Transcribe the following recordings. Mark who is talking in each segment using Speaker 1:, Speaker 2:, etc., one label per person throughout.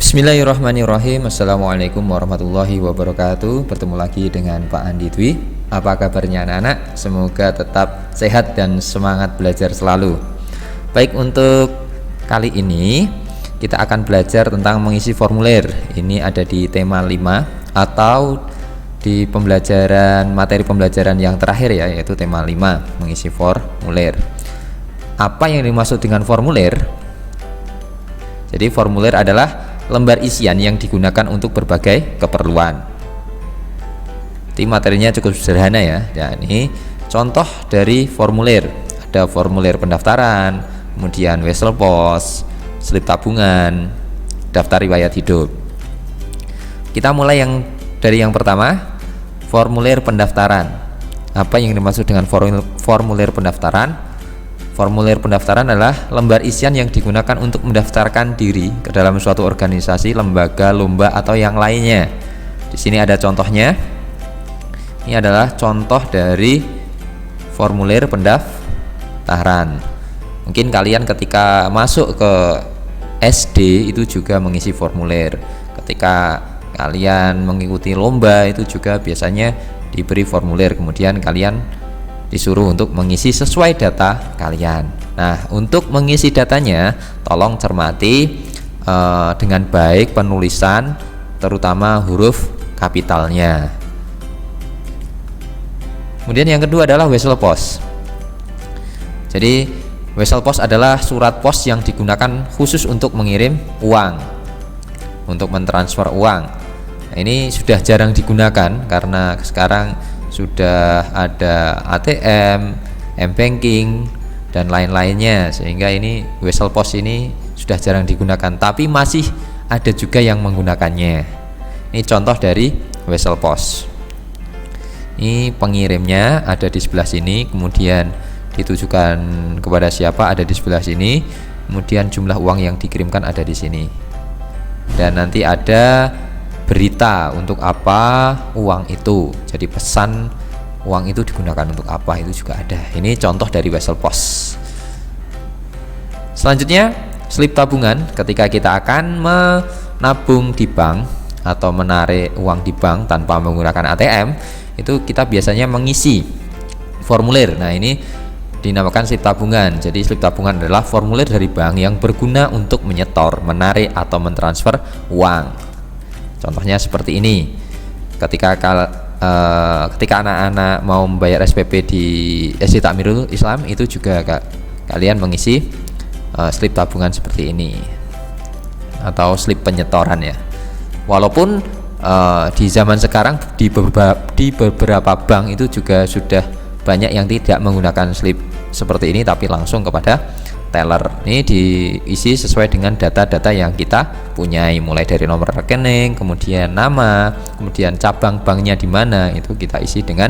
Speaker 1: Bismillahirrahmanirrahim. Assalamualaikum warahmatullahi wabarakatuh. Bertemu lagi dengan Pak Andi Dwi. Apa kabarnya anak-anak? Semoga tetap sehat dan semangat belajar selalu. Baik, untuk kali ini kita akan belajar tentang mengisi formulir. Ini ada di tema 5 atau di pembelajaran materi pembelajaran yang terakhir ya, yaitu tema 5, mengisi formulir. Apa yang dimaksud dengan formulir? Jadi formulir adalah lembar isian yang digunakan untuk berbagai keperluan. Ini materinya cukup sederhana ya. Dan ini contoh dari formulir. Ada formulir pendaftaran, kemudian wesel pos, slip tabungan, daftar riwayat hidup. Kita mulai dari yang pertama, formulir pendaftaran. Apa yang dimaksud dengan formulir pendaftaran? Formulir pendaftaran adalah lembar isian yang digunakan untuk mendaftarkan diri ke dalam suatu organisasi, lembaga, lomba, atau yang lainnya. Di sini ada contohnya. Ini adalah contoh dari formulir pendaftaran. Mungkin kalian ketika masuk ke SD itu juga mengisi formulir. Ketika kalian mengikuti lomba itu juga biasanya diberi formulir, kemudian kalian disuruh untuk mengisi sesuai data kalian. Nah, untuk mengisi datanya tolong cermati dengan baik penulisan, terutama huruf kapitalnya. Kemudian yang kedua adalah wesel pos. Jadi wesel pos adalah surat pos yang digunakan khusus untuk mengirim uang, untuk mentransfer uang. Nah, ini sudah jarang digunakan karena sekarang sudah ada ATM, M-Banking, dan lain-lainnya, sehingga ini wesel pos ini sudah jarang digunakan, tapi masih ada juga yang menggunakannya. Ini contoh dari wesel pos. Ini pengirimnya ada di sebelah sini, kemudian ditujukan kepada siapa ada di sebelah sini, kemudian jumlah uang yang dikirimkan ada di sini, dan nanti ada berita untuk apa uang itu. Jadi pesan uang itu digunakan untuk apa itu juga ada. Ini contoh dari wesel pos. Selanjutnya slip tabungan. Ketika kita akan menabung di bank atau menarik uang di bank tanpa menggunakan ATM, itu kita biasanya mengisi formulir. Nah, ini dinamakan slip tabungan. Jadi slip tabungan adalah formulir dari bank yang berguna untuk menyetor, menarik, atau mentransfer uang. Contohnya seperti ini. Ketika anak-anak mau membayar SPP di SD Takmirul Islam, itu juga kalian mengisi slip tabungan seperti ini atau slip penyetoran ya. Walaupun di zaman sekarang di beberapa bank itu juga sudah banyak yang tidak menggunakan slip seperti ini, tapi langsung kepada teller. Ini diisi sesuai dengan data-data yang kita punyai, mulai dari nomor rekening, kemudian nama, kemudian cabang banknya di mana, itu kita isi dengan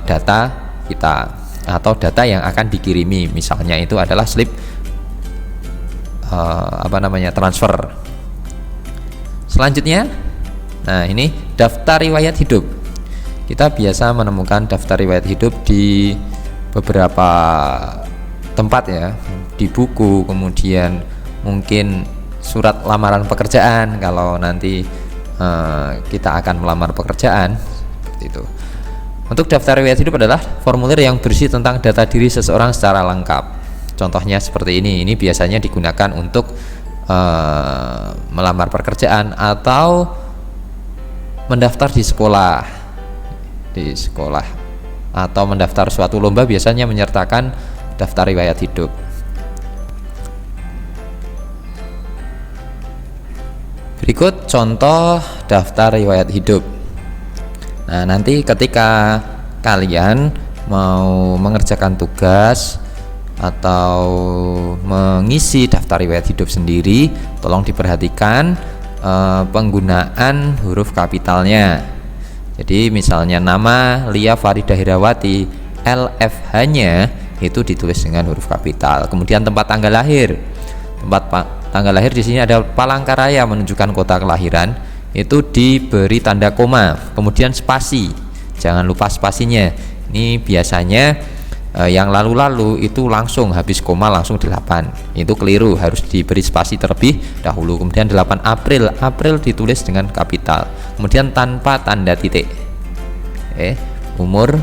Speaker 1: data kita atau data yang akan dikirimi. Misalnya itu adalah slip transfer. Selanjutnya, nah ini daftar riwayat hidup. Kita biasa menemukan daftar riwayat hidup di beberapa tempat ya, di buku, kemudian mungkin surat lamaran pekerjaan kalau nanti kita akan melamar pekerjaan, seperti itu. Untuk daftar riwayat hidup adalah formulir yang berisi tentang data diri seseorang secara lengkap. Contohnya seperti ini. Ini biasanya digunakan untuk melamar pekerjaan atau mendaftar di sekolah, atau mendaftar suatu lomba, biasanya menyertakan daftar riwayat hidup. Berikut contoh daftar riwayat hidup. Nah, nanti ketika kalian mau mengerjakan tugas atau mengisi daftar riwayat hidup sendiri, tolong diperhatikan penggunaan huruf kapitalnya. Jadi misalnya nama Lia Faridah Hirawati, LFH-nya itu ditulis dengan huruf kapital. Kemudian tempat tanggal lahir. Tanggal lahir di sini ada Palangkaraya menunjukkan kota kelahiran, itu diberi tanda koma, kemudian spasi. Jangan lupa spasinya. Ini biasanya yang lalu-lalu itu langsung habis koma langsung 8. Itu keliru, harus diberi spasi terlebih dahulu. Kemudian 8 April, April ditulis dengan kapital, kemudian tanpa tanda titik. Umur,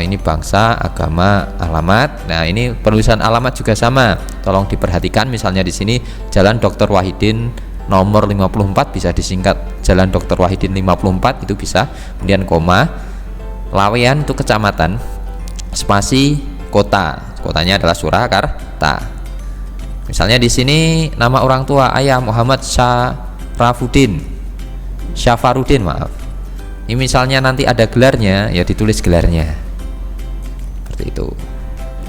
Speaker 1: ini bangsa, agama, alamat. Nah, ini penulisan alamat juga sama, tolong diperhatikan. Misalnya di sini Jalan Dr. Wahidin nomor 54 bisa disingkat Jalan Dr. Wahidin 54, itu bisa. Kemudian koma, Lawean itu kecamatan, spasi kota, kotanya adalah Surakarta. Misalnya di sini nama orang tua ayah Muhammad Syafarudin, maaf. Ini misalnya nanti ada gelarnya, ya ditulis gelarnya seperti itu.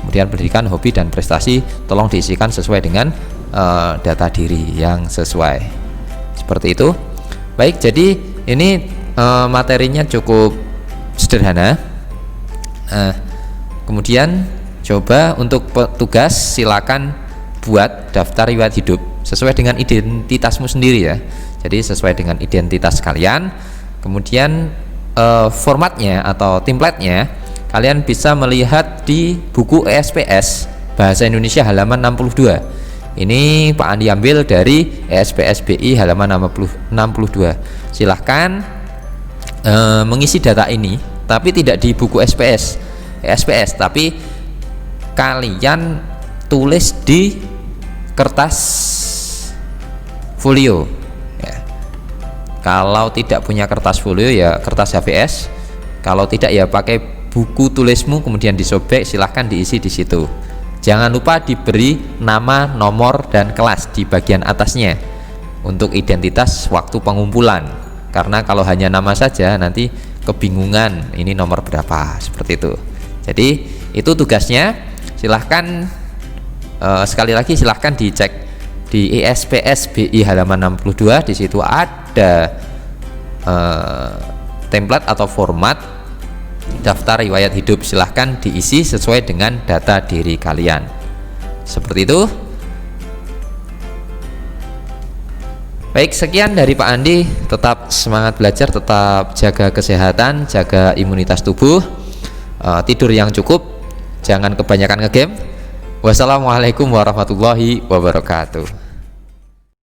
Speaker 1: Kemudian pendidikan, hobi dan prestasi tolong diisikan sesuai dengan data diri yang sesuai, seperti itu. Baik, jadi ini materinya cukup sederhana. Kemudian coba untuk tugas silakan buat daftar riwayat hidup sesuai dengan identitasmu sendiri ya. Jadi sesuai dengan identitas kalian. Kemudian formatnya atau template-nya kalian bisa melihat di buku ESPS Bahasa Indonesia halaman 62. Ini Pak Andi ambil dari ESPS BI halaman 62. Silahkan mengisi data ini, tapi tidak di buku ESPS, tapi kalian tulis di kertas folio ya. Kalau tidak punya kertas folio ya kertas HVS, kalau tidak ya pakai buku tulismu kemudian disobek, silahkan diisi di situ. Jangan lupa diberi nama, nomor, dan kelas di bagian atasnya untuk identitas waktu pengumpulan, karena kalau hanya nama saja nanti kebingungan ini nomor berapa, seperti itu. Jadi itu tugasnya. Silahkan sekali lagi silahkan dicek di ESPS BI halaman 62. Di situ ada template atau format daftar riwayat hidup. Silahkan diisi sesuai dengan data diri kalian, seperti itu. Baik, sekian dari Pak Andi. Tetap semangat belajar, tetap jaga kesehatan, jaga imunitas tubuh, tidur yang cukup, jangan kebanyakan ngegame. Wassalamualaikum warahmatullahi wabarakatuh.